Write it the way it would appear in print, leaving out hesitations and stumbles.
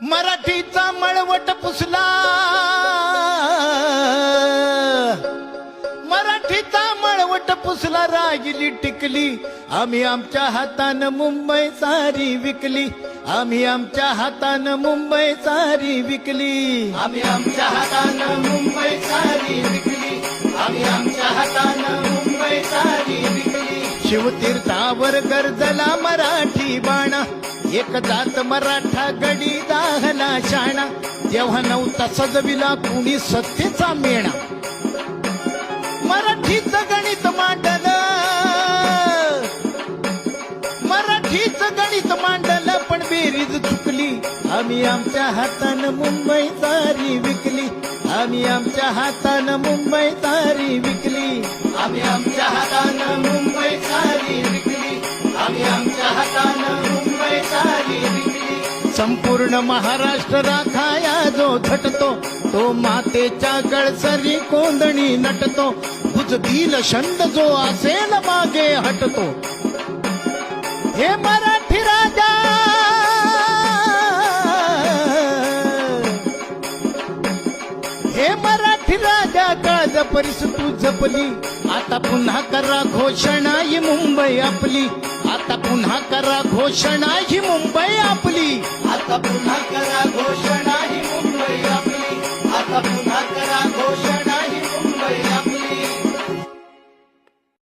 मराठीचा मळवट पुसला, मराठीचा मळवट पुसला, राहिली टिकली. आम्ही आमच्या हातानं मुंबई सारी विकली, आम्ही आमच्या हातानं मुंबई सारी विकली, आम्ही आमच्या हातानं मुंबई सारी विकली, आम्ही आमच्या हातानं मुंबई सारी विकली. शिवतीर्थावर गरजला मराठी बाणा, एक जात मराठा गडी दाहला शाणा. तेव्हा नव्हता सजविला कुणी सत्तेचा मेणा, मराठीचं गणित मांडलं, मराठीचं गणित मांडलं, पण बेरीज चुकली. आम्ही आमच्या हातानं मुंबई सारी विकली, आम्ही आमच्या हातानं मुंबई सारी विकली, आम्ही आमच्या हातानं मुंबई सारी विकली, आम्ही आमच्या हातानं मुंबई सारी विकली. संपूर्ण महाराष्ट्र राखाया जो झटतो, तो मातेच्या गळसरी कोंदणी नटतो. भुजबील छंद जो असेल मागे हटतो. हे मराठी राजा, हे मराठी राजा, काळ परिस तू जपली. आता पुन्हा करा घोषणा ही मुंबई आपली, आता पुन्हा करा घोषणा ही मुंबई आपली, आता पुन्हा करा घोषणा ही मुंबई आपली, आता पुन्हा